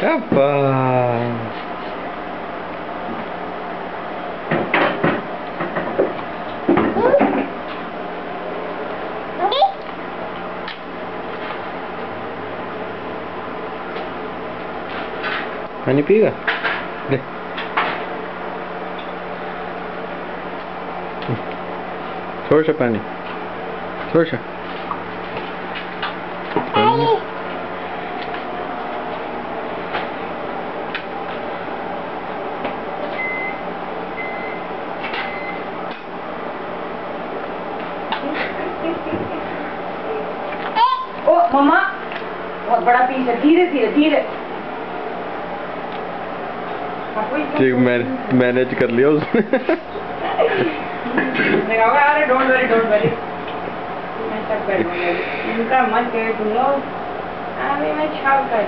शाबाश। पानी पिएगा? ले। थोड़ा सा पानी, थोड़ा सा। ओ मम्मा, बहुत बड़ा पीस है। धीरे धीरे धीरे। ठीक, मैनेज कर लिया उसने। अरे डोंट वरी डोंट वरी, मैं सब कर लूंगा। इनका मत करो तुम लोग, अभी मैं छाव कर